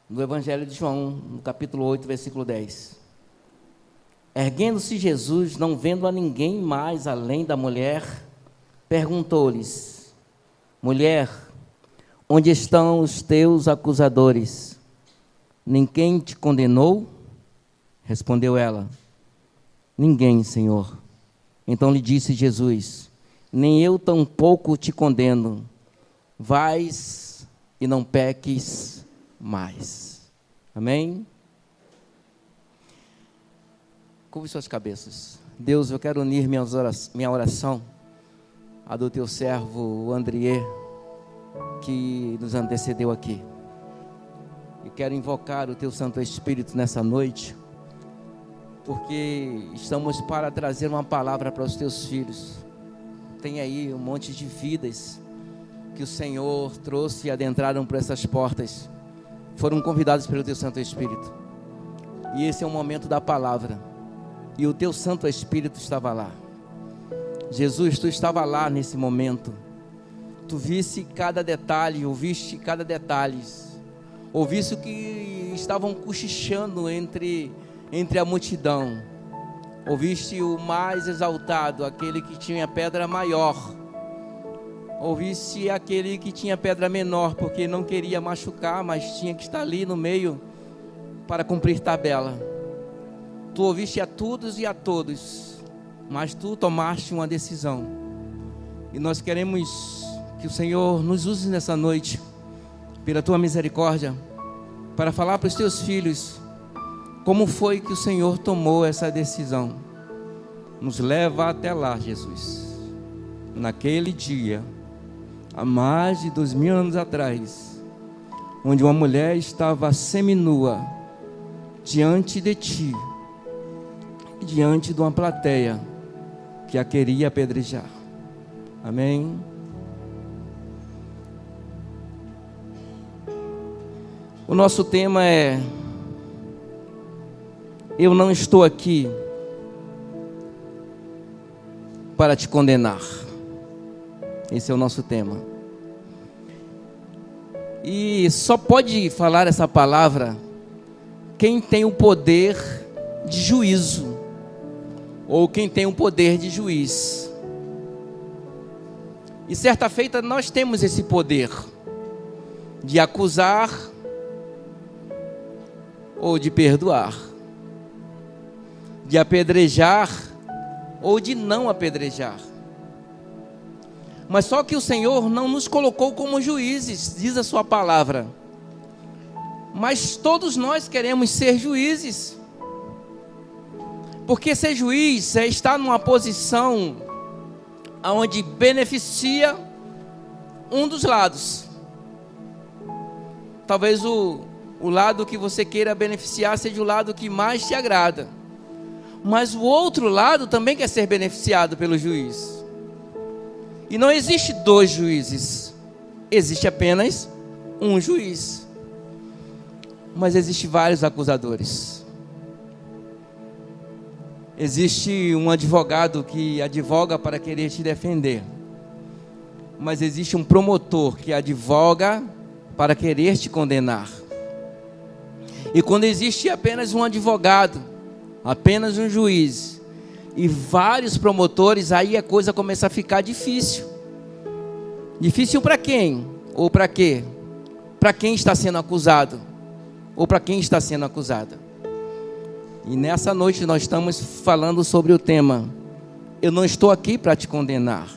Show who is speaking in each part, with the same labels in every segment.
Speaker 1: do Evangelho de João, no capítulo 8, versículo 10. Erguendo-se Jesus, não vendo a ninguém mais além da mulher, perguntou-lhes: Mulher, onde estão os teus acusadores? Ninguém te condenou? Respondeu ela: Ninguém, Senhor. Então lhe disse Jesus: Nem eu tampouco te condeno. Vais e não peques mais. Amém? Curve suas cabeças. Deus, eu quero unir minha oração à do teu servo Andriê, que nos antecedeu aqui. E quero invocar o teu Santo Espírito nessa noite, porque estamos para trazer uma palavra para os teus filhos. Tem aí um monte de vidas que o Senhor trouxe e adentraram por essas portas, foram convidados pelo teu Santo Espírito, e esse é o momento da palavra, e o teu Santo Espírito estava lá. Jesus, tu estava lá nesse momento, tu viste cada detalhe, ouviste cada detalhe, ouviste o que estavam cochichando entre a multidão, ouviste o mais exaltado, aquele que tinha pedra maior, ouviste aquele que tinha pedra menor, porque não queria machucar, mas tinha que estar ali no meio para cumprir tabela. Tu ouviste a todos e a todos, mas tu tomaste uma decisão, e nós queremos que o Senhor nos use nessa noite, pela tua misericórdia, para falar para os teus filhos como foi que o Senhor tomou essa decisão. Nos leva até lá, Jesus. Naquele dia, há mais de 2000 anos atrás, onde uma mulher estava seminua diante de ti, diante de uma plateia que a queria apedrejar. Amém? O nosso tema é: eu não estou aqui para te condenar. Esse é o nosso tema. E só pode falar essa palavra quem tem o poder de juízo, ou quem tem o poder de juiz. E certa feita nós temos esse poder de acusar ou de perdoar, de apedrejar ou de não apedrejar. Mas só que o Senhor não nos colocou como juízes, diz a sua palavra. Mas todos nós queremos ser juízes, porque ser juiz é estar numa posição onde beneficia um dos lados. Talvez o lado que você queira beneficiar seja o lado que mais te agrada, mas o outro lado também quer ser beneficiado pelo juiz. E não existe dois juízes, existe apenas um juiz, mas existe vários acusadores. Existe um advogado que advoga para querer te defender, mas existe um promotor que advoga para querer te condenar. E quando existe apenas um advogado, apenas um juiz e vários promotores, aí a coisa começa a ficar difícil. Difícil para quem? Ou para quê? Para quem está sendo acusado, ou para quem está sendo acusada. E nessa noite nós estamos falando sobre o tema: eu não estou aqui para te condenar.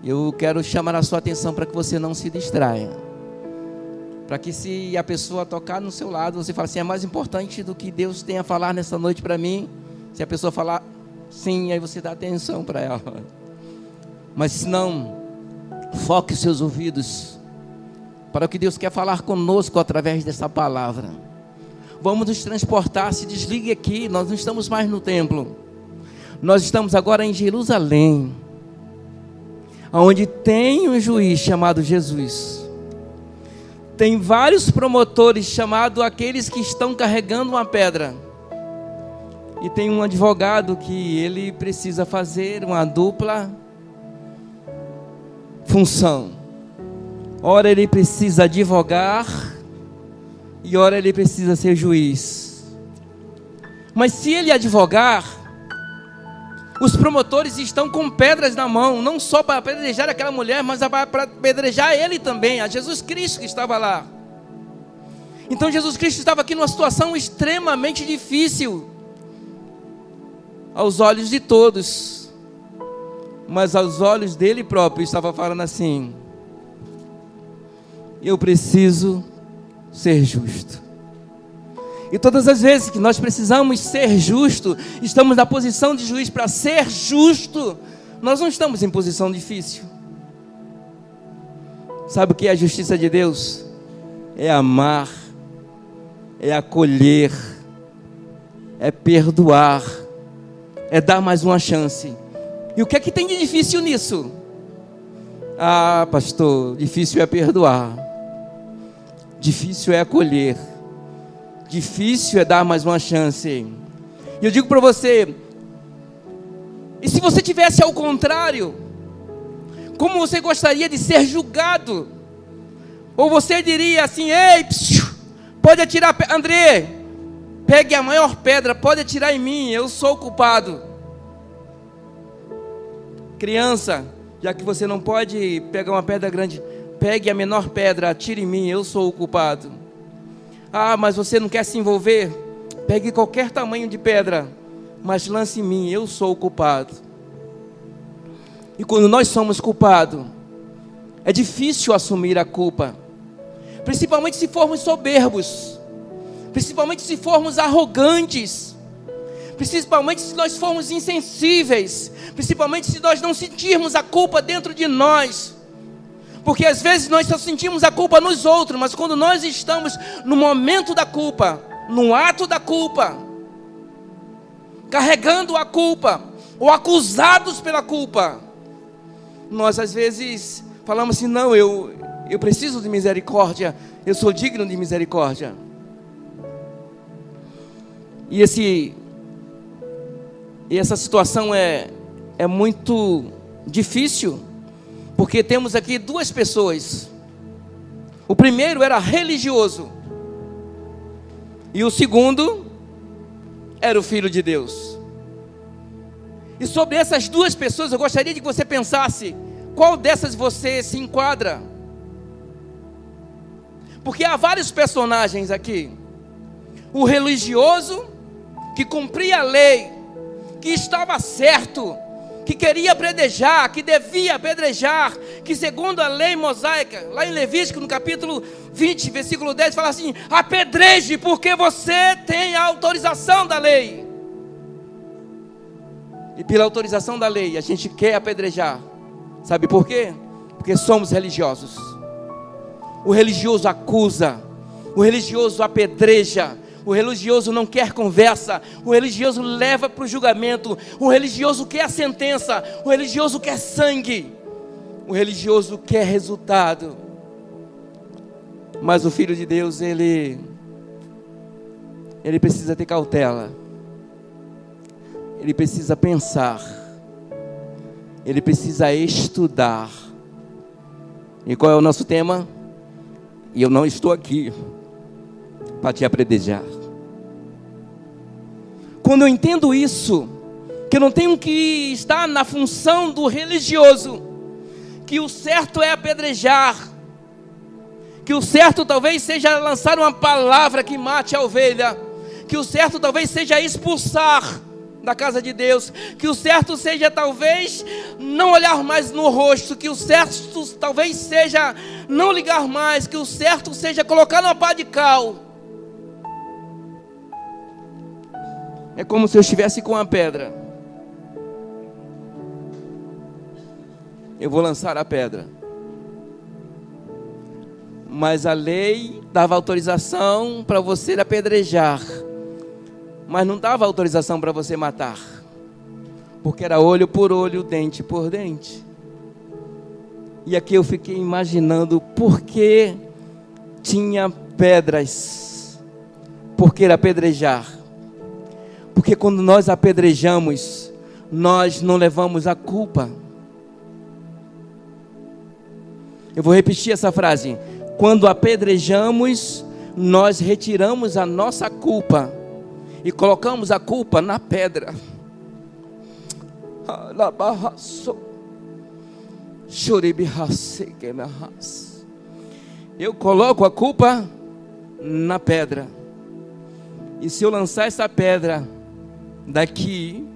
Speaker 1: Eu quero chamar a sua atenção para que você não se distraia, para que se a pessoa tocar no seu lado, você fala assim: é mais importante do que Deus tem a falar nessa noite para mim. Se a pessoa falar sim, aí você dá atenção para ela. Mas se não, foque os seus ouvidos para o que Deus quer falar conosco através dessa palavra. Vamos nos transportar, se desligue aqui, nós não estamos mais no templo. Nós estamos agora em Jerusalém, onde tem um juiz chamado Jesus. Tem vários promotores chamados aqueles que estão carregando uma pedra. E tem um advogado que ele precisa fazer uma dupla função. Ora ele precisa advogar e ora ele precisa ser juiz. Mas se ele advogar, os promotores estão com pedras na mão, não só para apedrejar aquela mulher, mas para apedrejar ele também, a Jesus Cristo que estava lá. Então Jesus Cristo estava aqui numa situação extremamente difícil aos olhos de todos, mas aos olhos dele próprio estava falando assim: eu preciso ser justo. E todas as vezes que nós precisamos ser justo, estamos na posição de juiz para ser justo, nós não estamos em posição difícil. Sabe o que é a justiça de Deus? É amar, é acolher, é perdoar, é dar mais uma chance. E o que é que tem de difícil nisso? Ah, pastor, difícil é perdoar, difícil é acolher, difícil é dar mais uma chance. E eu digo para você, e se você tivesse ao contrário, como você gostaria de ser julgado? Ou você diria assim: ei, pode atirar, André, pegue a maior pedra, pode atirar em mim, eu sou o culpado. Criança, já que você não pode pegar uma pedra grande, pegue a menor pedra, atire em mim, eu sou o culpado. Ah, mas você não quer se envolver? Pegue qualquer tamanho de pedra, mas lance em mim, eu sou o culpado. E quando nós somos culpados, é difícil assumir a culpa, principalmente se formos soberbos, principalmente se formos arrogantes, principalmente se nós formos insensíveis, principalmente se nós não sentirmos a culpa dentro de nós. Porque às vezes nós só sentimos a culpa nos outros, mas quando nós estamos no momento da culpa, no ato da culpa, carregando a culpa, ou acusados pela culpa, nós às vezes falamos assim: não, eu preciso de misericórdia, eu sou digno de misericórdia. E essa situação é muito difícil, porque temos aqui duas pessoas. O primeiro era religioso, e o segundo era o Filho de Deus. E sobre essas duas pessoas eu gostaria de que você pensasse: qual dessas você se enquadra? Porque há vários personagens aqui. O religioso, que cumpria a lei, que estava certo, que queria apedrejar, que devia apedrejar, que segundo a lei mosaica, lá em Levítico, no capítulo 20, versículo 10, fala assim: apedreje, porque você tem a autorização da lei. E pela autorização da lei, a gente quer apedrejar. Sabe por quê? Porque somos religiosos. O religioso acusa, o religioso apedreja, o religioso não quer conversa, o religioso leva para o julgamento, o religioso quer a sentença, o religioso quer sangue, o religioso quer resultado. Mas o Filho de Deus, ele precisa ter cautela, ele precisa pensar, ele precisa estudar. E qual é o nosso tema? E eu não estou aqui para te apedrejar. Quando eu entendo isso, que eu não tenho que estar na função do religioso, que o certo é apedrejar, que o certo talvez seja lançar uma palavra que mate a ovelha, que o certo talvez seja expulsar da casa de Deus, que o certo seja talvez não olhar mais no rosto, que o certo talvez seja não ligar mais, que o certo seja colocar numa pá de cal. É como se eu estivesse com uma pedra, eu vou lançar a pedra, mas a lei dava autorização para você apedrejar, mas não dava autorização para você matar, porque era olho por olho, dente por dente. E aqui eu fiquei imaginando por que tinha pedras, por que apedrejar? Porque quando nós apedrejamos, nós não levamos a culpa. Eu vou repetir essa frase: quando apedrejamos, nós retiramos a nossa culpa e colocamos a culpa na pedra. Eu coloco a culpa na pedra. E se eu lançar essa pedra daqui,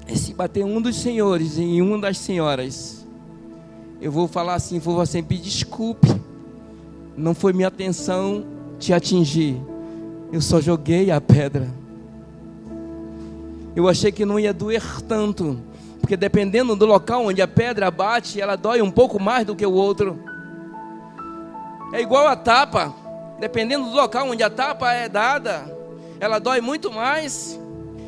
Speaker 1: e se bater um dos senhores em uma das senhoras, eu vou falar assim, vou assim, pedir desculpe, não foi minha intenção te atingir, eu só joguei a pedra. Eu achei que não ia doer tanto, porque dependendo do local onde a pedra bate, ela dói um pouco mais do que o outro. É igual a tapa, dependendo do local onde a tapa é dada, ela dói muito mais.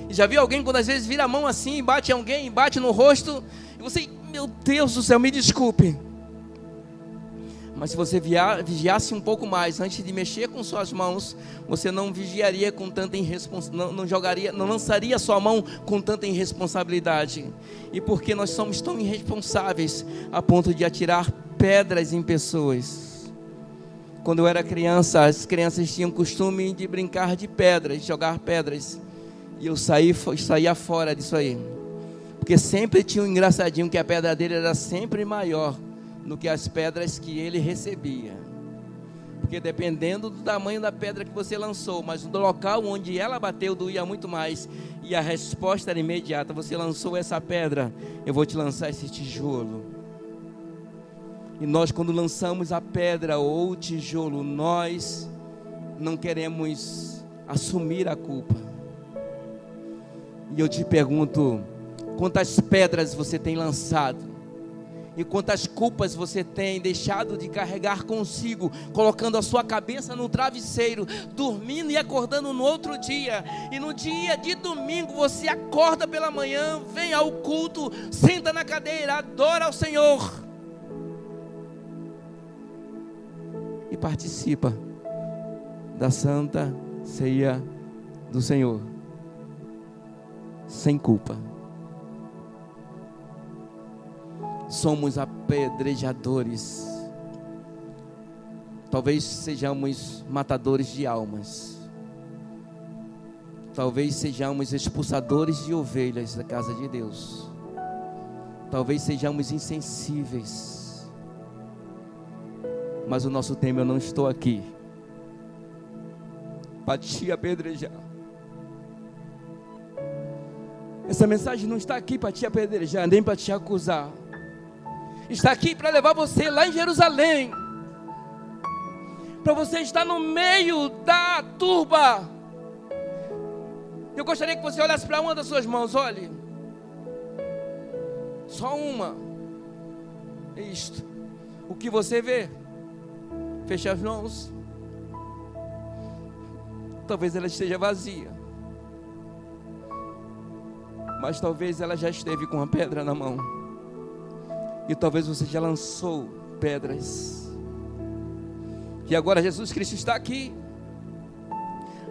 Speaker 1: E já viu alguém quando às vezes vira a mão assim, bate em alguém, bate no rosto, e você, meu Deus do céu, me desculpe. Mas se você vigiasse um pouco mais antes de mexer com suas mãos, você não vigiaria com tanta irresponsabilidade, não lançaria sua mão com tanta irresponsabilidade. E porque nós somos tão irresponsáveis a ponto de atirar pedras em pessoas. Quando eu era criança, as crianças tinham costume de brincar de pedras, jogar pedras. E eu saía fora disso aí. Porque sempre tinha um engraçadinho que a pedra dele era sempre maior do que as pedras que ele recebia. Porque dependendo do tamanho da pedra que você lançou, mas do local onde ela bateu doía muito mais, e a resposta era imediata. Você lançou essa pedra, eu vou te lançar esse tijolo. E nós, quando lançamos a pedra ou o tijolo, nós não queremos assumir a culpa. E eu te pergunto, quantas pedras você tem lançado? E quantas culpas você tem deixado de carregar consigo, colocando a sua cabeça no travesseiro, dormindo e acordando no outro dia. E no dia de domingo você acorda pela manhã, vem ao culto, senta na cadeira, adora ao Senhor e participa da Santa Ceia do Senhor sem culpa. Somos apedrejadores. Talvez sejamos matadores de almas. Talvez sejamos expulsadores de ovelhas da casa de Deus. Talvez sejamos insensíveis. Mas o nosso tema, eu não estou aqui para te apedrejar. Essa mensagem não está aqui para te apedrejar, nem para te acusar. Está aqui para levar você lá em Jerusalém, para você estar no meio da turba. Eu gostaria que você olhasse para uma das suas mãos. Olhe, só uma. Isto, o que você vê? Feche as mãos. Talvez ela esteja vazia, mas talvez ela já esteve com a pedra na mão. E talvez você já lançou pedras. E agora Jesus Cristo está aqui.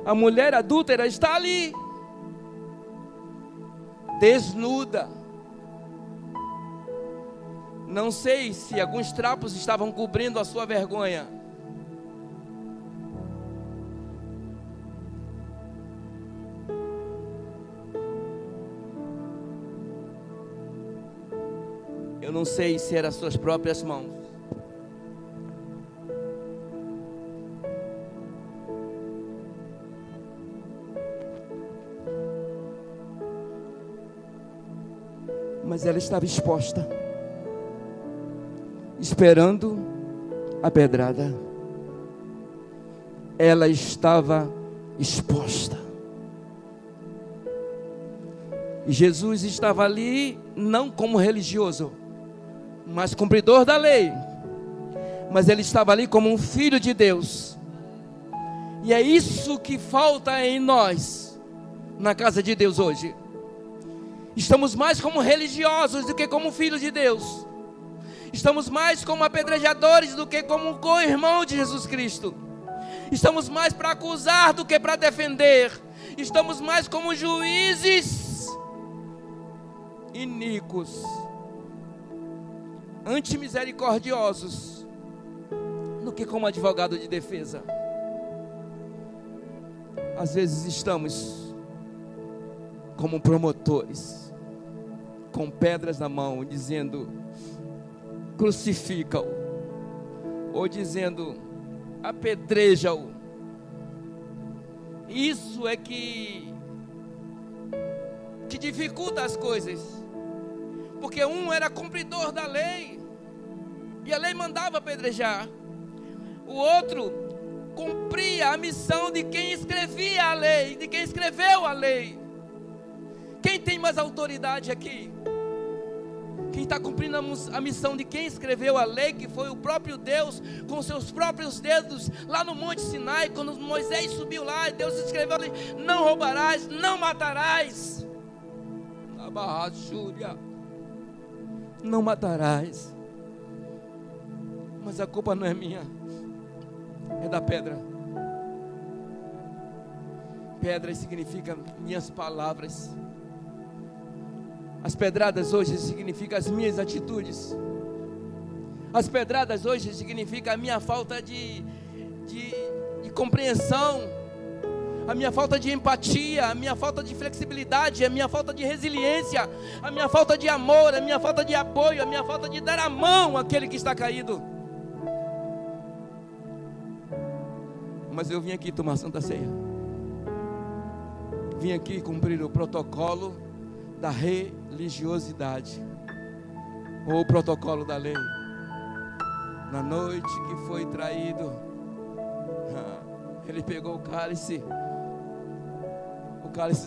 Speaker 1: A mulher adúltera está ali, desnuda. Não sei se alguns trapos estavam cobrindo a sua vergonha. Eu não sei se eram as suas próprias mãos. Mas ela estava exposta, esperando a pedrada. Ela estava exposta. E Jesus estava ali, não como religioso, mas cumpridor da lei. Mas ele estava ali como um filho de Deus. E é isso que falta em nós, na casa de Deus hoje. Estamos mais como religiosos do que como filhos de Deus. Estamos mais como apedrejadores do que como co-irmão de Jesus Cristo. Estamos mais para acusar do que para defender. Estamos mais como juízes iníquos, antimisericordiosos, do que como advogado de defesa. Às vezes estamos como promotores, com pedras na mão, dizendo: crucifica-o, ou dizendo: apedreja-o. Isso é que dificulta as coisas, porque um era cumpridor da lei, e a lei mandava apedrejar. O outro cumpria a missão de quem escrevia a lei, de quem escreveu a lei. Quem tem mais autoridade aqui? Quem está cumprindo a missão de quem escreveu a lei, que foi o próprio Deus, com seus próprios dedos, lá no Monte Sinai, quando Moisés subiu lá, e Deus escreveu ali: não roubarás, não matarás. Na barra Júlia, não matarás. Mas a culpa não é minha, é da pedra. Pedra significa minhas palavras. As pedradas hoje significam as minhas atitudes. As pedradas hoje significam a minha falta de compreensão, a minha falta de empatia, a minha falta de flexibilidade, a minha falta de resiliência, a minha falta de amor, a minha falta de apoio, a minha falta de dar a mão àquele que está caído. Mas eu vim aqui tomar Santa Ceia. Vim aqui cumprir o protocolo da religiosidade, ou o protocolo da lei. Na noite que foi traído, ele pegou o cálice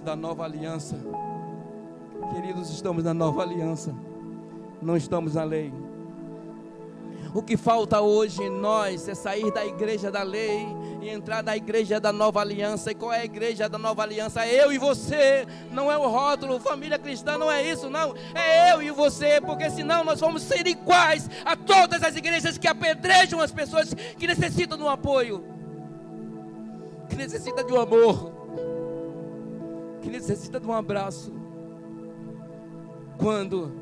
Speaker 1: da nova aliança. Queridos, estamos na nova aliança, não estamos na lei. O que falta hoje em nós é sair da igreja da lei e entrar na igreja da nova aliança. E qual é a igreja da nova aliança? É eu e você, não é o rótulo, família cristã, não é isso, não. É eu e você, porque senão nós vamos ser iguais a todas as igrejas que apedrejam as pessoas que necessitam de um apoio, que necessitam de um amor, que necessitam de um abraço. Quando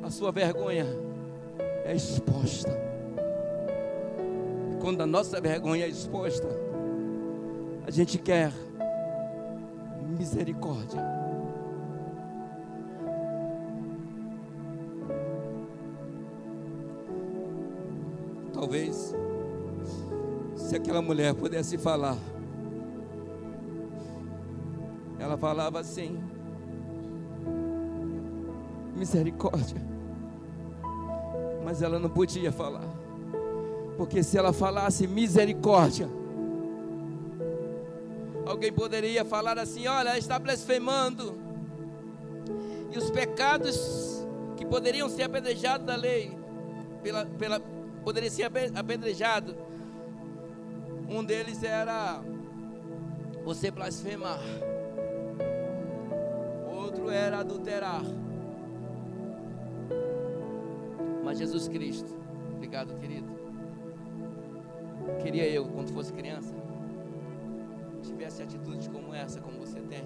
Speaker 1: a sua vergonha é exposta, quando a nossa vergonha é exposta, a gente quer misericórdia. Talvez, se aquela mulher pudesse falar, ela falava assim: misericórdia. Mas ela não podia falar, porque se ela falasse misericórdia, alguém poderia falar assim: olha, está blasfemando. E os pecados que poderiam ser apedrejados da lei, poderia ser apedrejado. Um deles era você blasfemar, outro era adulterar. Mas Jesus Cristo, obrigado, querido. Queria eu, quando fosse criança, tivesse atitudes como essa, como você tem.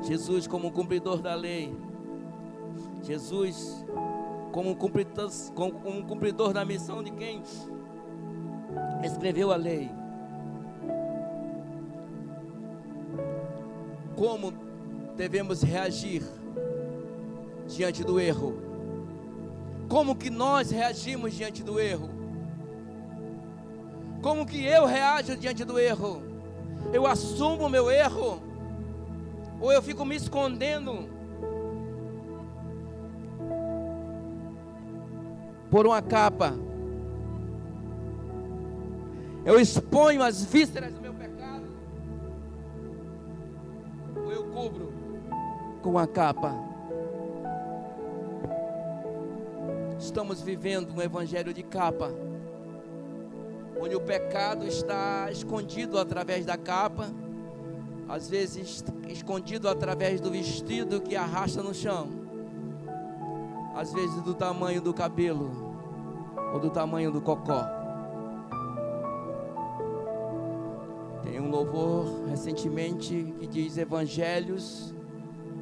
Speaker 1: Jesus como cumpridor da lei, Jesus como cumpridor da missão de quem escreveu a lei. Como devemos reagir diante do erro? Como que nós reagimos diante do erro? Como que eu reajo diante do erro? Eu assumo o meu erro? Ou eu fico me escondendo por uma capa? Eu exponho as vísceras do meu pecado? Ou eu cubro com a capa? Estamos vivendo um evangelho de capa, onde o pecado está escondido através da capa, às vezes escondido através do vestido que arrasta no chão, às vezes do tamanho do cabelo ou do tamanho do cocó. Tem um louvor recentemente que diz evangelhos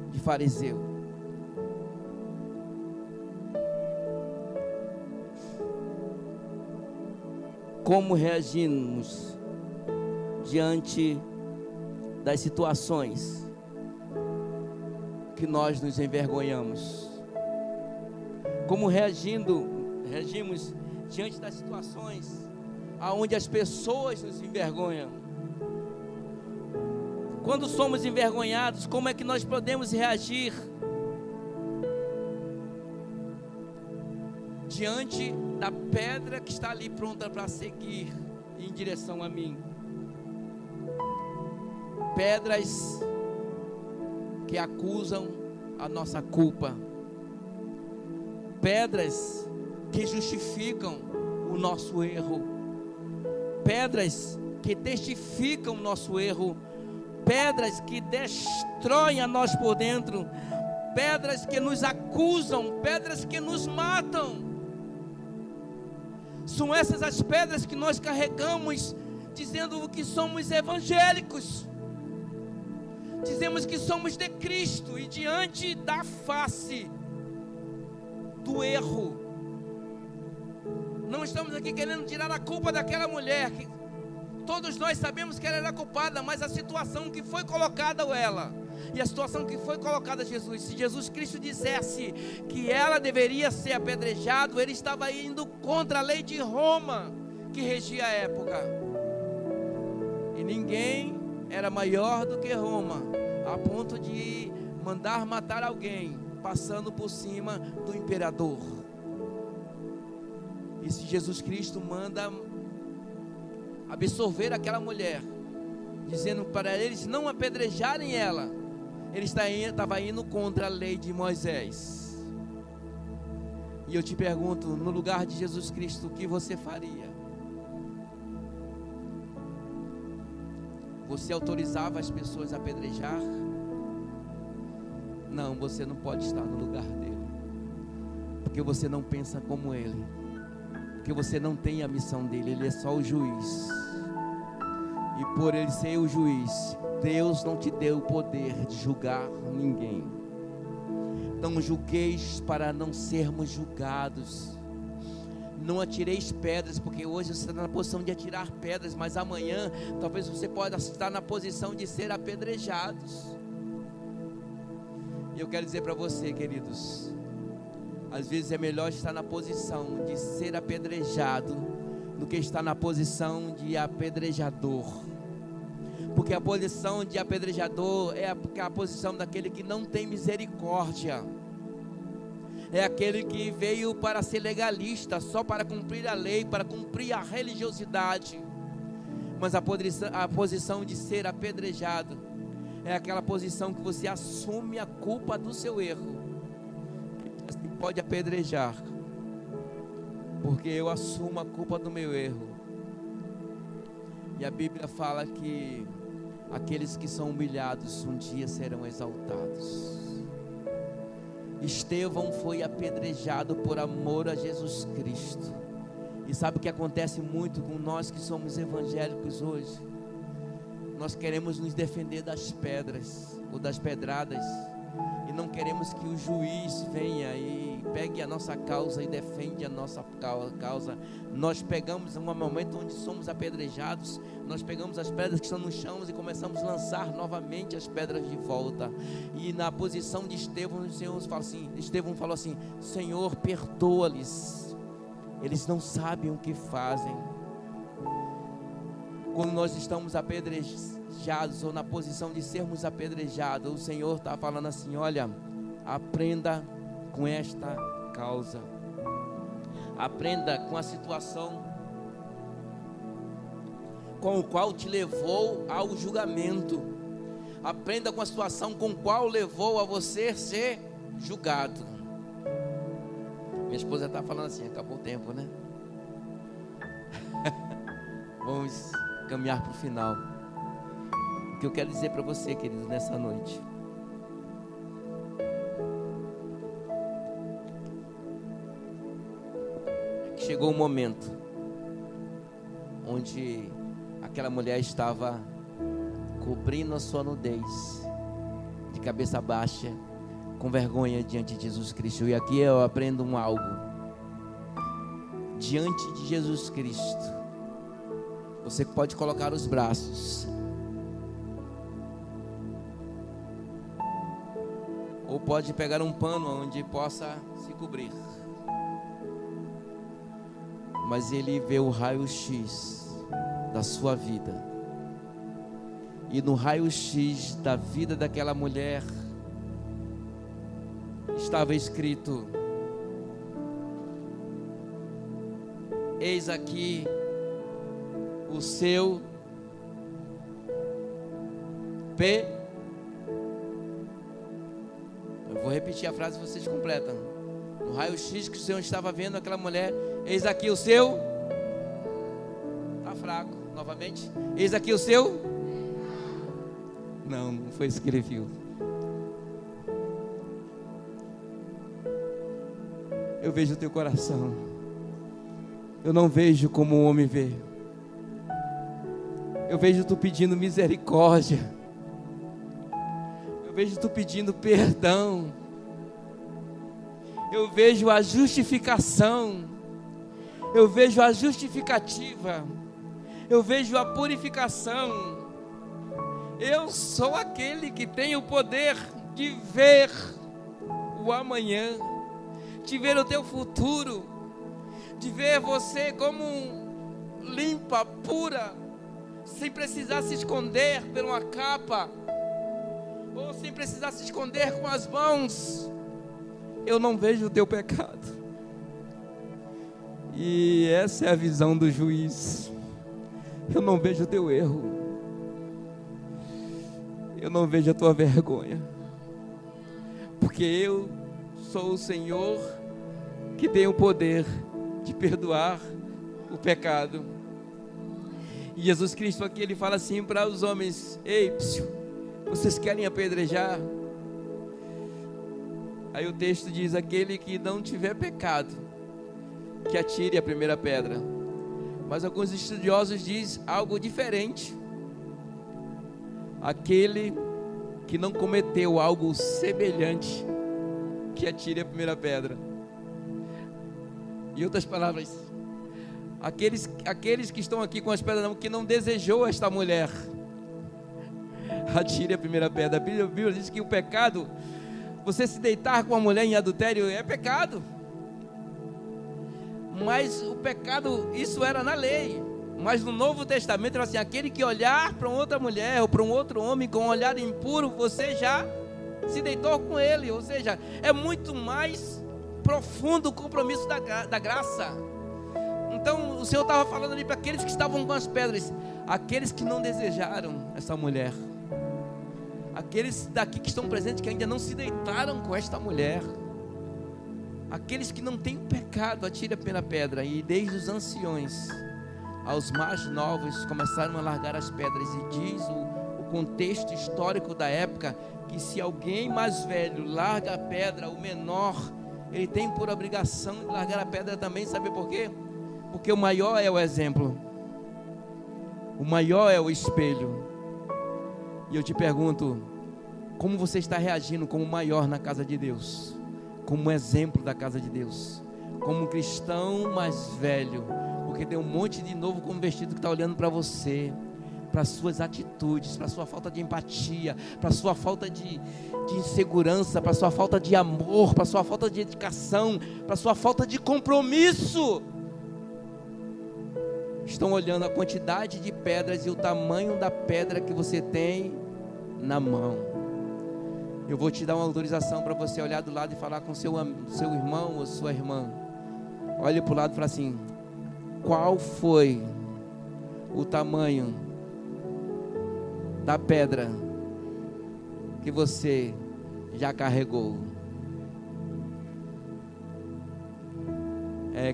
Speaker 1: de fariseu. Como reagimos diante das situações que nós nos envergonhamos? Como reagimos diante das situações aonde as pessoas nos envergonham? Quando somos envergonhados, como é que nós podemos reagir diante da pedra que está ali pronta para seguir em direção a mim? Pedras que acusam a nossa culpa, pedras que justificam o nosso erro, pedras que testificam o nosso erro, pedras que destroem a nós por dentro, pedras que nos acusam, pedras que nos matam. São essas as pedras que nós carregamos, dizendo que somos evangélicos, dizemos que somos de Cristo, e diante da face do erro, não estamos aqui querendo tirar a culpa daquela mulher, que todos nós sabemos que ela era culpada, mas a situação que foi colocada a ela, e a situação que foi colocada a Jesus, se Jesus Cristo dissesse que ela deveria ser apedrejada, ele estava indo contra a lei de Roma, que regia a época, e ninguém era maior do que Roma, a ponto de mandar matar alguém, passando por cima do imperador. E se Jesus Cristo manda absorver aquela mulher, dizendo para eles não apedrejarem ela, ele estava indo contra a lei de Moisés. E eu te pergunto, no lugar de Jesus Cristo, o que você faria? Você autorizava as pessoas a apedrejar? Não, você não pode estar no lugar dele, porque você não pensa como ele, porque você não tem a missão dele, ele é só o juiz. E por ele ser o juiz, Deus não te deu o poder de julgar ninguém. Não julgueis para não sermos julgados. Não atireis pedras, porque hoje você está na posição de atirar pedras, mas amanhã talvez você possa estar na posição de ser apedrejados. E eu quero dizer para você, queridos, às vezes é melhor estar na posição de ser apedrejado do que estar na posição de apedrejador. Porque a posição de apedrejador é a posição daquele que não tem misericórdia, é aquele que veio para ser legalista, só para cumprir a lei, para cumprir a religiosidade. Mas a posição de ser apedrejado é aquela posição que você assume a culpa do seu erro. Você pode apedrejar, porque eu assumo a culpa do meu erro. E a Bíblia fala que aqueles que são humilhados um dia serão exaltados. Estevão foi apedrejado por amor a Jesus Cristo. E sabe o que acontece muito com nós que somos evangélicos hoje? Nós queremos nos defender das pedras ou das pedradas, e não queremos que o juiz venha e pegue a nossa causa e defende a nossa causa. Nós pegamos um momento onde somos apedrejados, nós pegamos as pedras que estão no chão e começamos a lançar novamente as pedras de volta. E na posição de Estevão, Estevão falou assim: Senhor, perdoa-lhes, eles não sabem o que fazem. Quando nós estamos apedrejados, ou na posição de sermos apedrejados, o Senhor está falando assim: olha, aprenda com esta causa, aprenda com a situação com o qual te levou ao julgamento, aprenda com a situação com o qual levou a você ser julgado. Minha esposa está falando assim: acabou o tempo, né? Vamos caminhar para o final. O que eu quero dizer para você, querido, nessa noite: que chegou um momento onde aquela mulher estava cobrindo a sua nudez, de cabeça baixa, com vergonha diante de Jesus Cristo. E aqui eu aprendo algo: diante de Jesus Cristo, Você pode colocar os braços. Ou pode pegar um pano onde possa se cobrir. Mas ele vê o raio-x da sua vida. E no raio-x da vida daquela mulher estava escrito: eis aqui o seu Eu vou repetir a frase e vocês completam. No raio-x que o Senhor estava vendo aquela mulher, eis aqui o seu. Está fraco, novamente. Eis aqui o seu. Não foi isso que ele viu. Eu vejo o teu coração. Eu não vejo como o homem vê. Eu vejo tu pedindo misericórdia. Eu vejo tu pedindo perdão. Eu vejo a justificação. Eu vejo a justificativa. Eu vejo a purificação. Eu sou aquele que tem o poder de ver o amanhã, de ver o teu futuro, de ver você como limpa, pura, sem precisar se esconder por uma capa, ou sem precisar se esconder com as mãos. Eu não vejo o teu pecado. E essa é a visão do juiz. Eu não vejo o teu erro. Eu não vejo a tua vergonha. Porque eu sou o Senhor que tem o poder de perdoar o pecado. E Jesus Cristo aqui, ele fala assim para os homens: ei, psiu, vocês querem apedrejar? Aí o texto diz: aquele que não tiver pecado, que atire a primeira pedra. Mas alguns estudiosos dizem algo diferente: aquele que não cometeu algo semelhante, que atire a primeira pedra. Em outras palavras, aqueles que estão aqui com as pedras, que não desejou esta mulher, atire a primeira pedra. A Bíblia diz que o pecado, você se deitar com uma mulher em adultério, é pecado. Mas o pecado, isso era na lei. Mas no Novo Testamento era assim: aquele que olhar para outra mulher ou para um outro homem com um olhar impuro, você já se deitou com ele. Ou seja, é muito mais profundo o compromisso da graça. Então o Senhor estava falando ali para aqueles que estavam com as pedras, aqueles que não desejaram essa mulher, aqueles daqui que estão presentes que ainda não se deitaram com esta mulher, aqueles que não têm pecado, atire a primeira pedra. E desde os anciões aos mais novos começaram a largar as pedras. E diz o contexto histórico da época que se alguém mais velho larga a pedra, o menor, ele tem por obrigação de largar a pedra também. Sabe por quê? Porque o maior é o exemplo, o maior é o espelho. E eu te pergunto, como você está reagindo como maior na casa de Deus, como exemplo da casa de Deus, como um cristão mais velho? Porque tem um monte de novo convertido que está olhando para você, para suas atitudes, para sua falta de empatia, para sua falta de insegurança, para sua falta de amor, para sua falta de dedicação, para sua falta de compromisso. Estão olhando a quantidade de pedras e o tamanho da pedra que você tem na mão. Eu vou te dar uma autorização para você olhar do lado e falar com seu irmão ou sua irmã. Olhe para o lado e fala assim: qual foi o tamanho da pedra que você já carregou?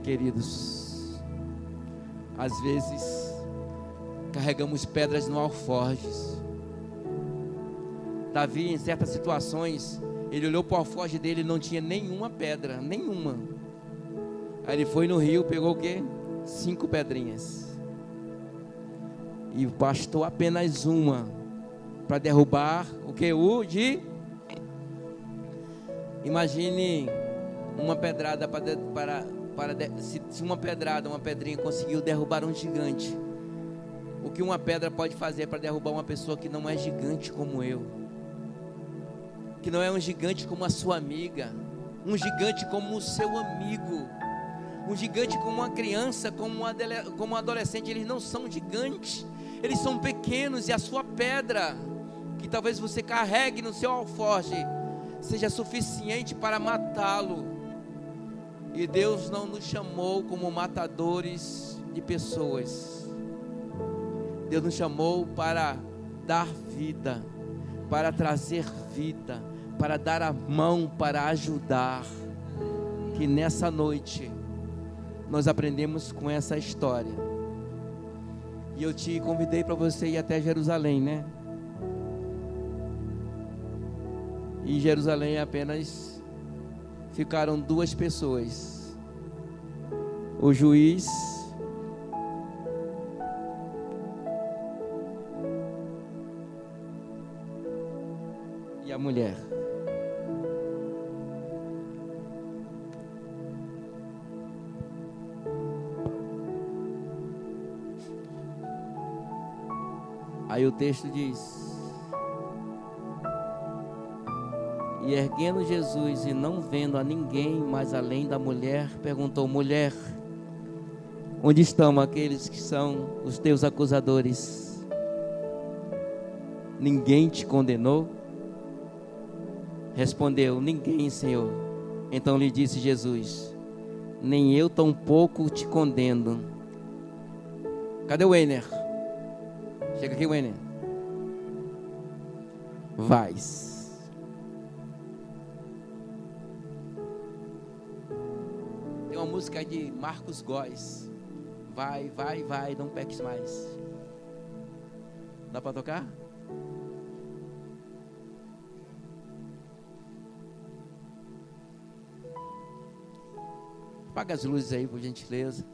Speaker 1: Queridos, às vezes carregamos pedras no alforjes. Davi, em certas situações, ele olhou para o alforje dele e não tinha nenhuma pedra, nenhuma. Aí ele foi no rio, pegou o quê? 5 pedrinhas e bastou apenas uma para derrubar o que? Imagine uma pedrada se uma pedrinha conseguiu derrubar um gigante. O que uma pedra pode fazer para derrubar uma pessoa que não é gigante como eu, que não é um gigante como a sua amiga, um gigante como o seu amigo, um gigante como uma criança, como um adolescente. Eles não são gigantes, eles são pequenos, e a sua pedra, que talvez você carregue no seu alforje, seja suficiente para matá-lo. E Deus não nos chamou como matadores de pessoas. Deus nos chamou para dar vida, para trazer vida, para dar a mão, para ajudar. Que nessa noite nós aprendemos com essa história. E eu te convidei para você ir até Jerusalém, né? Em Jerusalém apenas ficaram 2 pessoas: o juiz e a mulher. Aí o texto diz: e erguendo Jesus e não vendo a ninguém mais além da mulher, perguntou: mulher, onde estão aqueles que são os teus acusadores? Ninguém te condenou? Respondeu: ninguém, Senhor. Então lhe disse Jesus: nem eu tampouco te condeno. Cadê o Weiner? Chega aqui, Weiner. Vais. Tem uma música de Marcos Góes: vai, vai, vai, não peques mais. Dá para tocar? Apaga as luzes aí, por gentileza.